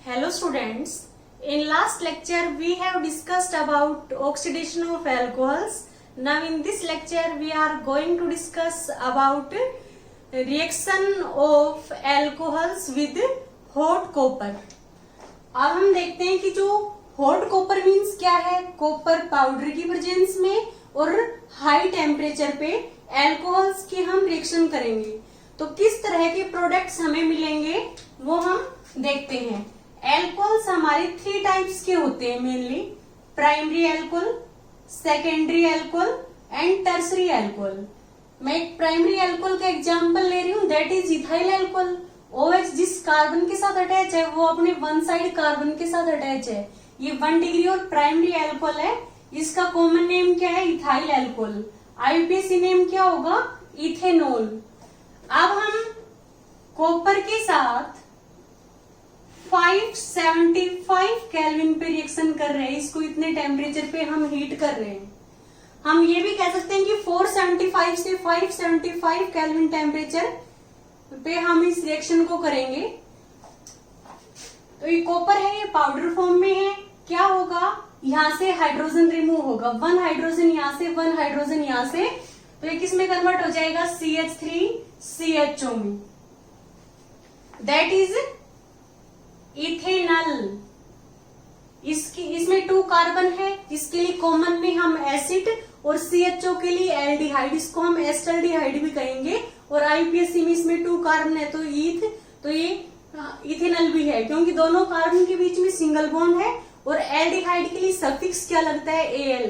Hello students, in last lecture we have discussed about oxidation of alcohols. Now in this lecture we are going to discuss about reaction of alcohols with hot copper. अब हम देखते हैं कि जो hot copper means क्या है। Copper powder की presence में और हाई टेम्परेचर पे अल्कोहल्स की हम रिएक्शन करेंगे तो किस तरह के प्रोडक्ट्स हमें मिलेंगे वो हम देखते हैं। एल्कोहल्स हमारे 3 टाइप्स के होते हैं mainly, primary alcohol, secondary alcohol and tertiary alcohol. मैं एक प्राइमरी एल्कोहल का एग्जांपल ले रही हूँ, that is ethyl alcohol. OH जिस कार्बन के साथ अटैच है वो अपने वन साइड कार्बन के साथ अटैच है। ये 1 डिग्री और प्राइमरी एल्कोहल है। इसका कॉमन नेम क्या है? Ethyl alcohol. IUPAC नेम क्या होगा? इथेनॉल। अब हम कॉपर के साथ 575 केल्विन पे रिएक्शन कर रहे हैं। इसको इतने टेम्परेचर पे हम हीट कर रहे हैं। हम ये भी कह सकते हैं कि 475 से 575 केल्विन टेम्परेचर पे हम इस रिएक्शन को करेंगे। तो ये कॉपर है, ये पाउडर फॉर्म में है। क्या होगा? यहाँ से हाइड्रोजन रिमूव होगा, 1 हाइड्रोजन यहाँ से, 1 हाइड्रोजन यहाँ से, तो ये किस में कन्वर्ट हो जाएगा? CH3CHO में। That is ethanol. इसमें 2 कार्बन है, इसके लिए कॉमन में हम एसिड और CHO के लिए एल्डिहाइड, इसको हम एस्टल्डिहाइड भी कहेंगे। और IUPAC में इसमें 2 कार्बन है तो ईथ, तो ये इथेनॉल भी है क्योंकि दोनों कार्बन के बीच में सिंगल बॉन्ड है। और एल्डिहाइड के लिए सफिक्स क्या लगता है? Al।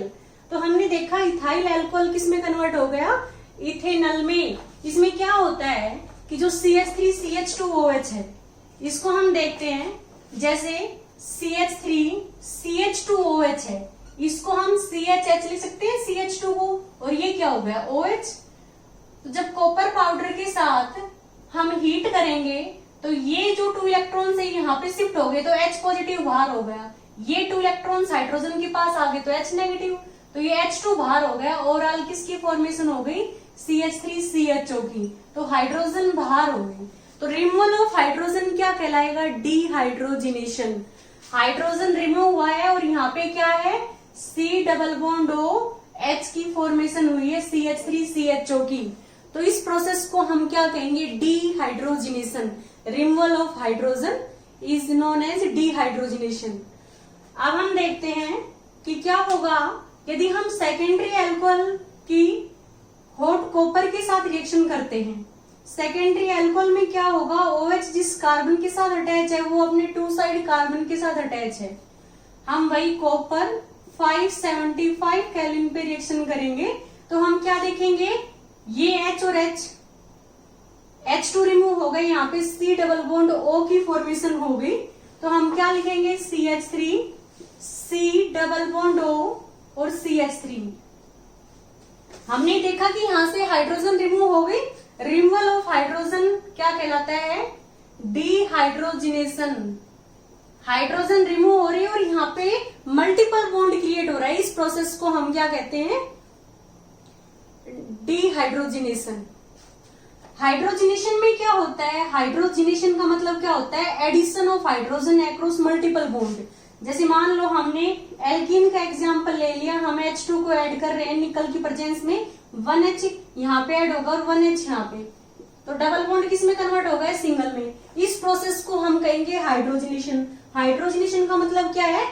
तो हमने देखा इथाइल अल्कोहल किस में कन्वर्ट हो गया? इथेनॉल में। इसमें क्या होता है कि जो CH3CH2OH है इसको हम देखते हैं, जैसे CH3CH2OH है, इसको हम CHH लिख सकते हैं, CH2 को, और ये क्या हो गया? OH। तो जब कॉपर पाउडर के साथ हम हीट करेंगे तो ये जो 2 इलेक्ट्रॉन्स है यहाँ पे शिफ्ट हो गए तो H पॉजिटिव बाहर हो गया। ये 2 इलेक्ट्रॉन्स हाइड्रोजन के पास आ गए तो H नेगेटिव, तो ये H2 बाहर हो गया। ओवरऑल किसकी फॉर्मेशन हो गई? CH3CHO की। तो हाइड्रोजन बाहर हो गई। तो रिमूवल ऑफ हाइड्रोजन क्या कहलाएगा? डीहाइड्रोजिनेशन। हाइड्रोजन रिमूव हुआ है और यहाँ पे क्या है? C डबल बॉन्ड OH की फॉर्मेशन हुई है CH3CHO की। तो इस प्रोसेस को हम क्या कहेंगे? Dehydrogenation. Removal of hydrogen is known as dehydrogenation. अब हम देखते हैं कि क्या होगा यदि हम सेकेंडरी अल्कोहल की हॉट कॉपर के साथ रिएक्शन करते हैं। सेकेंडरी अल्कोहल में क्या होगा? OH जिस कार्बन के साथ अटैच है वो अपने 2 साइड कार्बन के साथ अटैच है। हम वही कॉपर 575 केल्विन पे रिएक्शन करेंगे तो हम क्या देखेंगे? ये H और H2 रिमूव हो गए, यहाँ पे C डबल बॉन्ड O की फॉर्मेशन हो गई। तो हम क्या लिखेंगे? CH3, C double bond O और CH3। हमने देखा कि यहाँ से हाइड्रोजन रिमूव हो गई। रिमूवल ऑफ हाइड्रोजन क्या कहलाता है? डीहाइड्रोजिनेशन। हाइड्रोजन रिमूव हो रही है और यहाँ पे मल्टीपल बॉन्ड क्रिएट हो रहा है। इस प्रोसेस को हम क्या कहते हैं? डीहाइड्रोजिनेशन। हाइड्रोजिनेशन में क्या होता है? हाइड्रोजिनेशन का मतलब क्या होता है? Addition of hydrogen across multiple bond. जैसे मान लो हमने एल्कीन का एग्जांपल ले लिया, हम H2 को ऐड कर रहे हैं निकल की प्रेजेंस में, 1H यहाँ पे ऐड होगा और 1H यहाँ पे, तो डबल बॉन्ड किस में कन्वर्ट होगा? सिंगल में। इस प्रोसेस को हम कहेंगे हाइड्रोजिनेशन। हाइड्रोजिनेशन का मतलब क्या है?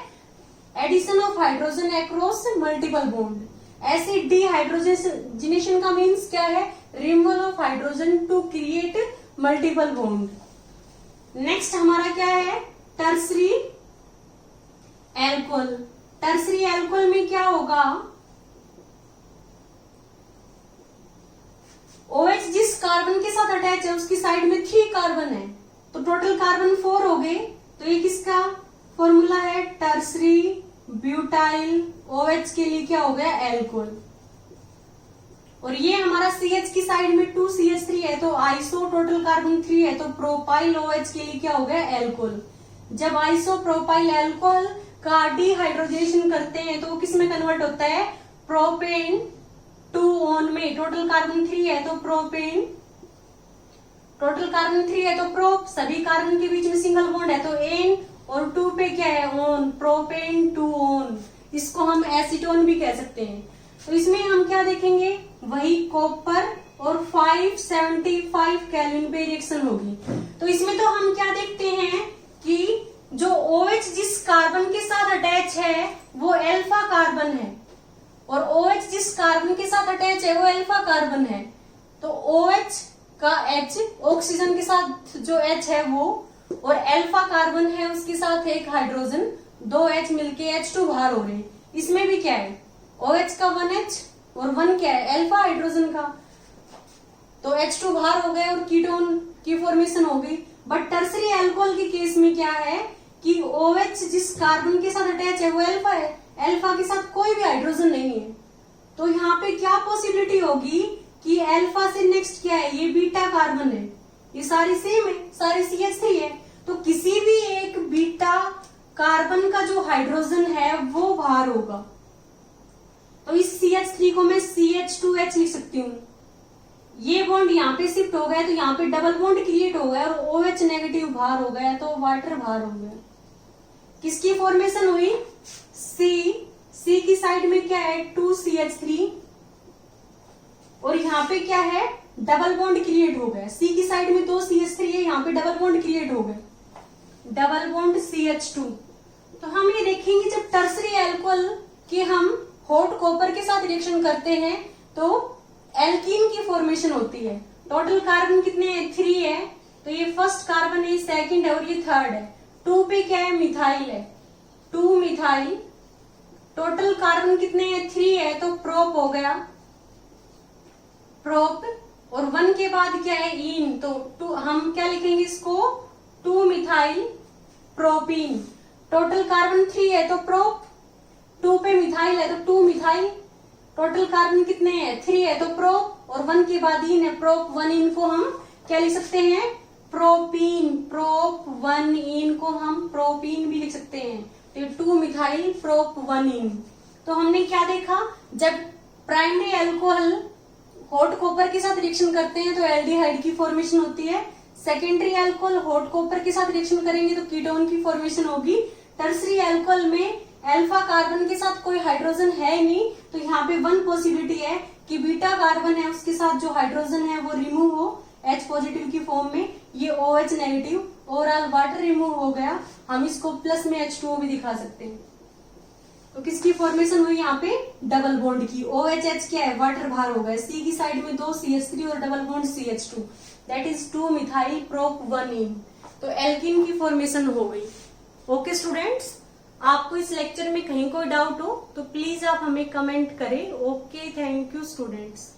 Addition of hydrogen across multiple bond. ऐसे डीहाइड्रोजिनेशन का मीन्स क्या है? Removal of hydrogen to create multiple bond. Next हमारा क्या है? Tertiary alcohol. टर्सरी एल्कोहल में क्या होगा? OH जिस कार्बन के साथ अटैच है उसकी साइड में 3 कार्बन है तो टोटल कार्बन 4 हो गए। तो ये किसका फॉर्मूला है? टर्सरी ब्यूटाइल OH के लिए क्या हो गया? एल्कोहल। और ये हमारा CH की साइड में 2 CH3 है तो आइसो टोटल कार्बन 3 है तो प्रोपाइल OH के लिए क्या हो गया? एल्कोहल। जब आइसो प्रोपाइल एल्कोहल का डीहाइड्रोजिनेशन करते हैं तो किस में कन्वर्ट होता है? प्रोपेन 2 ऑन में। टोटल कार्बन 3 है तो प्रोपेन, टोटल कार्बन 3 है तो प्रो, सभी कार्बन के बीच में सिंगल बॉन्ड है तो एन, और प्रोपेन टू ओन, इसको हम एसीटोन भी कह सकते हैं। तो इसमें हम क्या देखेंगे, वही कॉपर और 575 केल्विन पे रिएक्शन होगी। तो इसमें तो हम क्या देखते हैं कि जो OH जिस कार्बन के साथ अटैच है वो अल्फा कार्बन है, और OH जिस कार्बन के साथ अटैच है वो अल्फा कार्बन है। तो OH का H ऑक्सीजन के साथ जो H है वो, और अल्फा कार्बन है उसके साथ एक हाइड्रोजन, 2 H मिलके H2 बाहर हो रहे हैं। इसमें भी क्या है, OH का 1H और 1 क्या है, अल्फा हाइड्रोजन का, तो H2 बाहर हो गए और कीटोन की फॉर्मेशन हो गई। बट टर्सरी अल्कोहल के केस में क्या है कि OH जिस कार्बन के साथ अटैच है वो अल्फा है, अल्फा के साथ कोई भी हाइड्रोजन नहीं है। तो यहाँ पे क्या पॉसिबिलिटी होगी कि अल्फा से नेक्स्ट क्या है, ये बीटा कार्बन है, ये सारी सेम है, सारी CH3 है। तो किसी भी एक बीटा कार्बन का जो हाइड्रोजन है वो बाहर होगा। तो इस CH3 को मैं CH2H लिख सकती हूँ। ये बॉन्ड यहाँ पे शिफ्ट हो गया तो यहाँ पे डबल बॉन्ड क्रिएट हो गया और OH नेगेटिव बाहर हो गया तो वाटर बाहर हो गया। किसकी फॉर्मेशन हुई, C की साइड में क्या है 2CH3, और यहाँ पे क्या है डबल बॉन्ड क्रिएट हो गया। C की साइड में 2 CH3 है, यहाँ पे डबल बॉन्ड क्रिएट हो गया, डबल बॉन्ड CH2। तो हम ये देखेंगे जब टर्सरी अल्कोहल के हम हॉट कॉपर के साथ रिएक्शन करते हैं तो एल्कीन की फॉर्मेशन होती है। टोटल कार्बन कितने हैं, 3 है, तो ये फर्स्ट कार्बन है, सेकंड है और ये थर्ड है। 2 पे क्या है, मिथाइल है, 2 मिथाइल। टोटल कार्बन कितने हैं, 3 है, तो प्रोप हो गया, प्रोप। और 1 के बाद क्या है, इन, तो हम क्या लिखेंगे इसको, 2 मिथाइल प्रोपीन। टोटल कार्बन 3 है तो प्रोप, 2 पे मिथाइल है तो 2 मिथाइल। टोटल कार्बन कितने हैं, 3 है तो प्रोप, और 1 के बाद इन है, प्रोप 1 इन को हम क्या लिख सकते हैं, प्रोपीन। प्रोप 1 इन को हम प्रोपीन भी लिख सकते हैं। तो 2 मिथाइल प्रोप 1 इन। तो हमने क्या देखा, जब प्राइमरी अल्कोहल हॉट कॉपर के साथ रिएक्शन करते हैं तो एल्डिहाइड की फॉर्मेशन होती है। सेकेंडरी अल्कोहल हॉट कॉपर के साथ रिएक्शन करेंगे तो कीटोन की फॉर्मेशन होगी। टर्सरी अल्कोहल में अल्फा कार्बन के साथ कोई हाइड्रोजन है नहीं, तो यहाँ पे 1 पॉसिबिलिटी है कि बीटा कार्बन है उसके साथ जो हाइड्रोजन है वो रिमूव हो H पॉजिटिव की फॉर्म में, ये OH negative, overall water remove हो गया। हम इसको प्लस में H2O भी दिखा सकते हैं। तो किसकी फॉर्मेशन हुई यहाँ पे, डबल बॉन्ड की। OHH क्या है, वाटर बाहर हो गया। C की साइड में 2 CH3 और double bond CH2, that is 2 methyl prop 1 इन। तो एल्कीन की फॉर्मेशन हो गई। ओके स्टूडेंट्स, आपको इस लेक्चर में कहीं कोई डाउट हो तो प्लीज आप हमें कमेंट करें। Okay, thank you students.